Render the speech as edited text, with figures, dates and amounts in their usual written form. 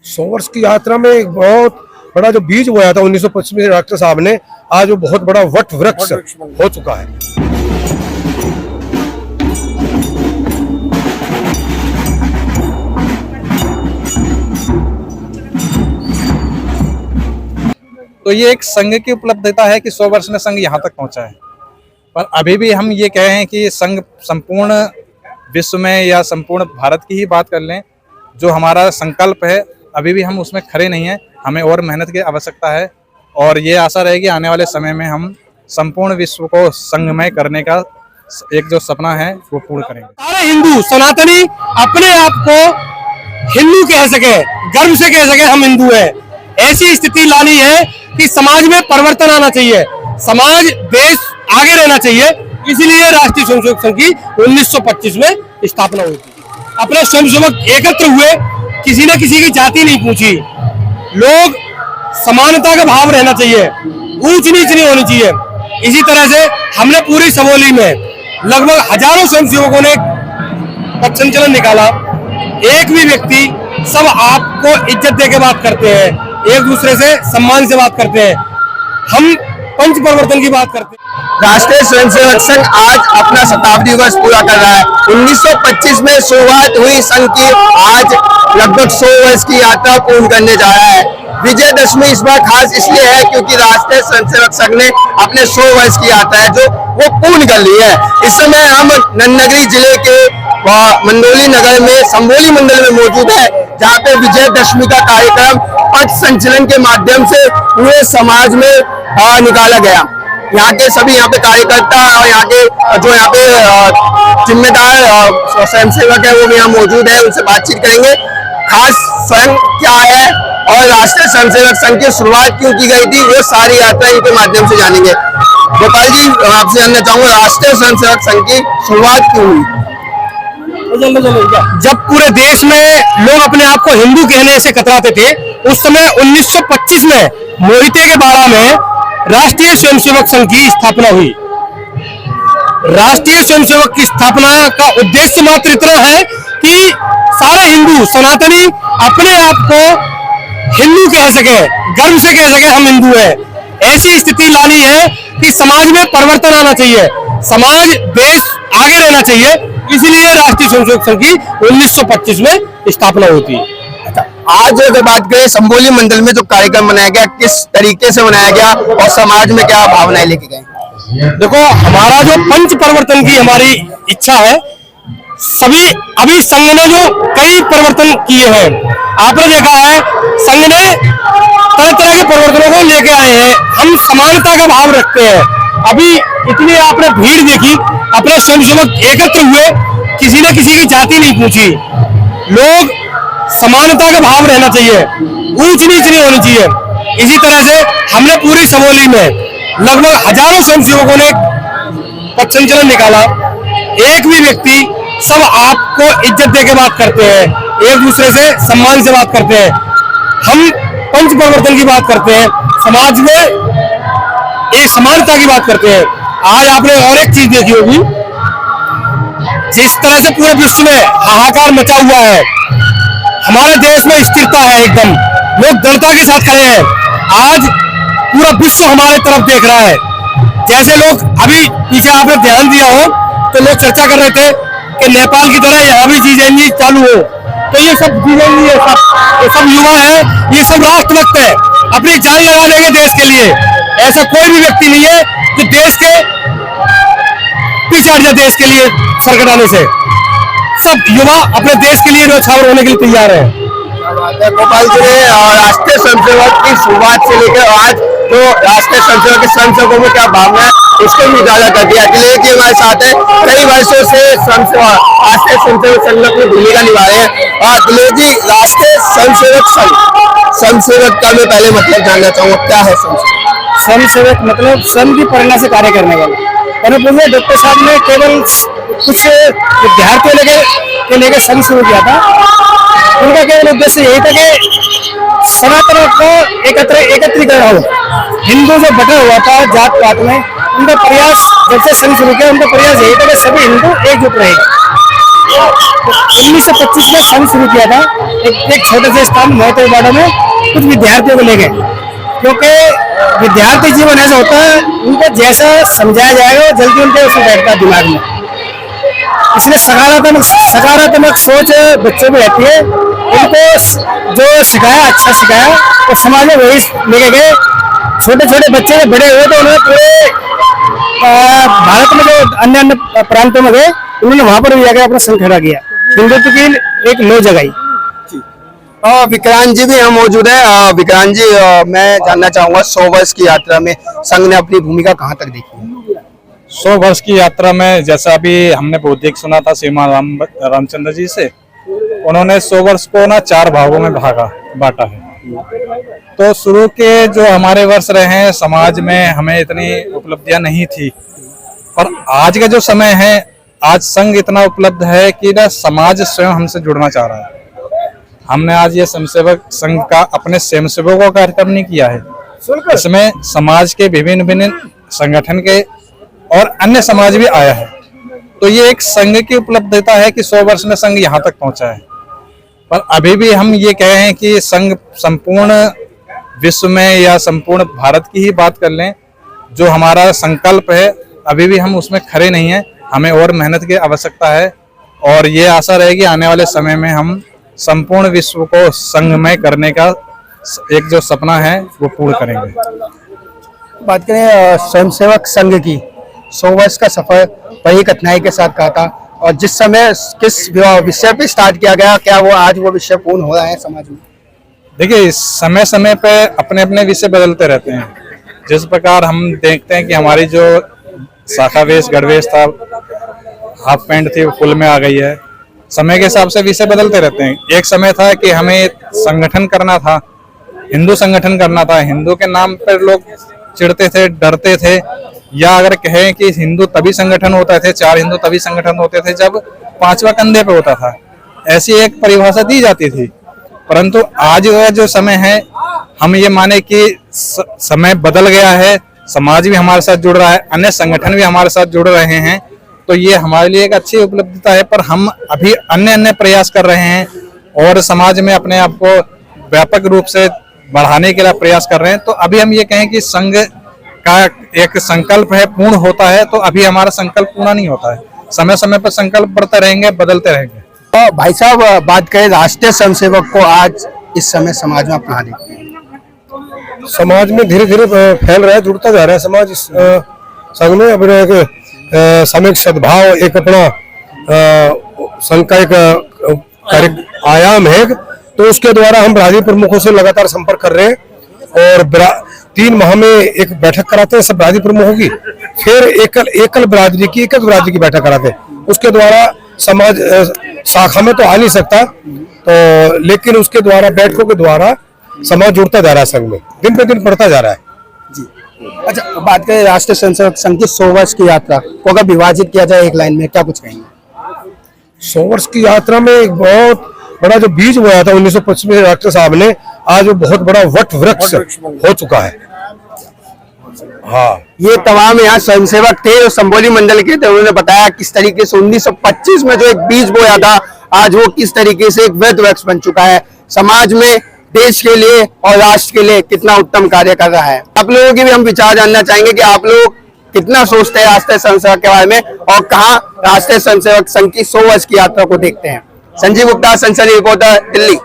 100 वर्ष की यात्रा में एक बहुत बड़ा जो बीज बोया था 1925 में डॉक्टर साहब ने, आज वो बहुत बड़ा वट वृक्ष हो चुका है। तो ये एक संघ की उपलब्धता है कि 100 वर्ष में संघ यहाँ तक पहुंचा है। पर अभी भी हम ये कह रहे हैं कि संघ संपूर्ण विश्व में या संपूर्ण भारत की ही बात कर लें, जो हमारा संकल्प है अभी भी हम उसमें खड़े नहीं हैं। हमें और मेहनत की आवश्यकता है और ये आशा रहेगी आने वाले समय में हम संपूर्ण विश्व को संघमय करने का एक जो सपना है वो पूर्ण करेंगे। सारे हिंदू सनातनी अपने आप को हिंदू कह सके, गर्व से कह सके हम हिंदू हैं। ऐसी स्थिति लानी है कि समाज में परिवर्तन आना चाहिए, समाज देश आगे रहना चाहिए। इसीलिए राष्ट्रीय स्वयंसेवक संघ की 1925 में स्थापना हुई थी। अपने स्वयंसेवक एकत्र हुए, किसी न किसी की जाति नहीं पूछी। लोग समानता का भाव रहना चाहिए, ऊंच नीच नहीं होनी चाहिए। इसी तरह से हमने पूरी सबोली में लगभग हजारों स्वयंसेवकों ने पथ संचलन निकाला। एक भी व्यक्ति, सब आपको इज्जत दे के बात करते हैं, एक दूसरे से सम्मान से बात करते हैं। हम पंच परिवर्तन की बात करते हैं। राष्ट्रीय स्वयंसेवक संघ आज अपना शताब्दी वर्ष पूरा कर रहा है। 1925 में शुरुआत हुई संघ की, आज लगभग 100 वर्ष की यात्रा पूर्ण करने जा रहा है। विजयदशमी इस बार खास इसलिए है क्योंकि राष्ट्रीय स्वयंसेवक संघ ने अपने 100 वर्ष की यात्रा है जो वो पूर्ण कर ली है। इस समय हम नन्नगरी जिले के मंडोली नगर में संबोली मंडल में मौजूद है, जहाँ पे विजयदशमी का कार्यक्रम पथ संचलन के माध्यम से पूरे समाज में निकाला गया। यहाँ के सभी यहाँ पे कार्यकर्ता और यहाँ के जो यहाँ पे जिम्मेदार स्वयंसेवक है वो भी यहाँ मौजूद है, उनसे बातचीत करेंगे। खास संघ क्या है और राष्ट्रीय स्वयंसेवक संघ की शुरुआत क्यों की गई थी, वो सारी यात्रा इनके माध्यम से जानेंगे। गोपाल जी, आपसे जानना चाहूंगा राष्ट्रीय स्वयंसेवक संघ की शुरुआत क्यों हुई? जब पूरे देश में लोग अपने आप को हिंदू कहने से कतराते थे, उस समय 1925 में मोहिते के बाड़ा में राष्ट्रीय स्वयंसेवक संघ की स्थापना हुई। राष्ट्रीय स्वयंसेवक की स्थापना का उद्देश्य मात्र इतना है कि सारे हिंदू सनातनी अपने आप को हिंदू कह सके, गर्व से कह सके हम हिंदू हैं। ऐसी स्थिति लानी है कि समाज में परिवर्तन आना चाहिए, समाज देश आगे रहना चाहिए। इसीलिए राष्ट्रीय स्वयंसेवक संघ की 1925 में स्थापना हुई थी। आज अगर बात करें संबोली मंडल में जो कार्यक्रम मनाया गया, किस तरीके से मनाया गया और समाज में क्या भावनाएं लेके गए? देखो, हमारा जो पंच परिवर्तन की हमारी इच्छा है, सभी अभी संघ ने जो कई परिवर्तन किए हैं, आपने देखा है संघ ने तरह तरह के परिवर्तनों को लेके आए हैं। हम समानता का भाव रखते हैं। अभी इतनी आपने भीड़ देखी, अपने स्वयंसेवक एकत्र हुए, किसी न किसी की जाति नहीं पूछी। लोग समानता का भाव रहना चाहिए, ऊंच नीच नहीं होनी चाहिए। इसी तरह से हमने पूरी सबोली में लगभग हजारों स्वयंसेवकों ने पथ संचलन निकाला। एक भी व्यक्ति, सब आपको इज्जत दे के बात करते हैं, एक दूसरे से सम्मान से बात करते हैं। हम पंच परिवर्तन की बात करते हैं, समाज में एक समानता की बात करते हैं। आज आपने और एक चीज देखी होगी, जिस तरह से पूरे विश्व में हाहाकार मचा हुआ है, हमारे देश में स्थिरता है, एकदम लोग दृढ़ता के साथ खड़े हैं। आज पूरा विश्व हमारे तरफ देख रहा है। जैसे लोग अभी पीछे आपने ध्यान दिया हो तो लोग चर्चा कर रहे थे कि नेपाल की तरह यहाँ भी जीएनजी चालू हो, तो ये सब जीएनजी है, ये सब युवा है, ये सब राष्ट्रभक्त है, अपनी जान लगा देंगे देश के लिए। ऐसा कोई भी व्यक्ति नहीं है जो देश के पीछे हट जाए देश के लिए सरकटाने से। सब युवा अपने देश के लिए न्यौछावर होने के लिए तैयार है। गोपाल जी ने राष्ट्रीय स्वयंसेवक की शुरुआत से लेकर आज तो राष्ट्रीय स्वयंसेवक के स्वयंसेवकों में क्या भावना है उसको भी उजागर कर दिया। अखिलेश जी हमारे साथ है, कई वर्षों से राष्ट्रीय स्वयंसेवक संघ में अपनी भूमिका निभा रहे हैं। और अखिलेश जी, राष्ट्रीय स्वयंसेवक संघ, स्वयंसेवक का मैं पहले मतलब जानना चाहूँगा, क्या है स्वयंसेवक? मतलब स्वयं की प्रेरणा से कार्य करने वाला। डॉक्टर साहब ने केवल कुछ विद्यार्थियों के लेकर संघ शुरू किया था। उनका केवल उद्देश्य यही था कि सनातन को एकत्रीकरण हो। हिंदू जो बटा हुआ था जात पात में, उनका प्रयास जब से संघ शुरू किया, उनका प्रयास यही था कि सभी हिंदू एकजुट रहे। 1925 में संघ शुरू किया था एक छोटे से स्थान मोहतो वार्ड में कुछ विद्यार्थियों को ले गए, क्योंकि विद्यार्थी जीवन ऐसा होता है, उनको जैसा समझाया जाएगा वो जल्दी उनके उसमें बैठता है दिमाग में। इसलिए सकारात्मक सोच बच्चों में रहती है। उनको जो सिखाया अच्छा सिखाया तो समाज में वही लेके गए। छोटे छोटे बच्चे जब बड़े हुए तो उन्होंने पूरे भारत में जो अन्य अन्य प्रांतों में गए, उन्होंने वहां पर भी जाकर अपना संघ खड़ा किया, हिंदुत्व की एक लो जगाई। विक्रांत जी भी यहाँ मौजूद है। विक्रांत जी, मैं जानना चाहूंगा 100 वर्ष की यात्रा में संघ ने अपनी भूमिका कहाँ तक देखी है? 100 वर्ष की यात्रा में जैसा अभी हमने बौद्धिक सुना था श्रीमान रामचंद्र जी से, उन्होंने 100 वर्ष को ना 4 भागों में बांटा है। तो शुरू के जो हमारे वर्ष रहे हैं, समाज में हमें इतनी उपलब्धियां नहीं थी, और आज का जो समय है, आज संघ इतना उपलब्ध है कि ना समाज स्वयं हमसे जुड़ना चाह रहा है। हमने आज ये स्वयंसेवक संघ का अपने स्वयंसेवकों का कार्यक्रम नहीं किया है, इसमें समाज के विभिन्न संगठन के और अन्य समाज भी आया है। तो ये एक संघ की उपलब्धता है कि 100 वर्ष में संघ यहाँ तक पहुंचा है। पर अभी भी हम ये कह रहे हैं कि संघ संपूर्ण विश्व में या संपूर्ण भारत की ही बात कर लें, जो हमारा संकल्प है अभी भी हम उसमें खरे नहीं हैं। हमें और मेहनत की आवश्यकता है, और ये आशा रहेगी आने वाले समय में हम संपूर्ण विश्व को संघमय करने का एक जो सपना है वो पूर्ण करेंगे। बात करें स्वयंसेवक संघ की, 100 वर्ष का सफर बड़ी कठिनाई के साथ कहा था, और जिस समय किस विषय पे स्टार्ट किया गया, क्या वो आज वो विषय पूर्ण हो रहा है समाज में? देखिए, समय समय पे अपने अपने विषय बदलते रहते हैं। जिस प्रकार हम देखते हैं कि हमारी जो शाखा वेश गढ़वेश था, हाफ पैंट थी, वो फुल में आ गई है। समय के हिसाब से विषय बदलते रहते हैं। एक समय था कि हमें संगठन करना था, हिंदू संगठन करना था। हिंदू के नाम पर लोग चिढ़ते थे, डरते थे, या अगर कहें कि हिंदू तभी संगठन होता थे, 4 हिंदू तभी संगठन होते थे जब 5वां कंधे पे होता था, ऐसी एक परिभाषा दी जाती थी। परंतु आज का जो समय है, हम ये माने कि समय बदल गया है, समाज भी हमारे साथ जुड़ रहा है, अन्य संगठन भी हमारे साथ जुड़ रहे हैं, तो ये हमारे लिए एक अच्छी उपलब्धता है। पर हम अभी अन्य प्रयास कर रहे हैं और समाज में अपने आप को व्यापक रूप से बढ़ाने के लिए प्रयास कर रहे हैं। तो अभी हम ये कहें कि संघ का एक संकल्प है, पूर्ण होता है, तो अभी हमारा संकल्प पूरा नहीं होता है। समय समय पर संकल्प बढ़ते रहेंगे, बदलते रहेंगे। तो भाई साहब, बात करें राष्ट्रीय स्वयंसेवक को आज इस समय समाज में आप कहाँ देखते हैं? समाज में धीरे धीरे फैल रहा है, जुड़ता जा रहा है समाज इस संघ में। अपने एक सामूहिक सद्भाव, एक अपना संघ का एक कार्य आयाम है, तो उसके द्वारा हम ब्राह्मणी प्रमुखों से लगातार संपर्क कर रहे हैं, और 3 माह में एक बैठक कराते हैं सब ब्राह्मणी प्रमुखों की, फिर एकल बिरादरी की बैठक कराते हैं। उसके द्वारा समाज शाखा में तो आ नहीं सकता, तो लेकिन उसके द्वारा बैठकों के द्वारा समाज जुड़ता जा रहा है, संघ में दिन पे दिन बढ़ता जा रहा है। अच्छा, बात करें राष्ट्रीय स्वयंसेवक संघ की 100 वर्ष की यात्रा को अगर विभाजित किया जाए एक लाइन में, क्या कुछ कहेंगे? 100 वर्ष की यात्रा में एक बहुत बड़ा जो बीज बोया था 1925 में डॉक्टर साहब ने, आज वो बहुत बड़ा वट वृक्ष हो चुका है। हाँ, ये तमाम यहाँ स्वयंसेवक थे जो संबोधि मंडल के थे, उन्होंने बताया किस तरीके से 1925 में जो एक बीज बोया था, आज वो किस तरीके से एक वृद्ध वृक्ष बन चुका है, समाज में, देश के लिए और राष्ट्र के लिए कितना उत्तम कार्य कर रहा है। आप लोगों की भी हम विचार जानना चाहेंगे कि आप लोग कितना सोचते हैं राष्ट्रीय स्वयंसेवक के बारे में, और कहाँ राष्ट्रीय स्वयंसेवक संघ की 100 वर्ष की यात्रा को देखते हैं। संजीव गुप्ता, सनसनी रिपोर्टर, दिल्ली।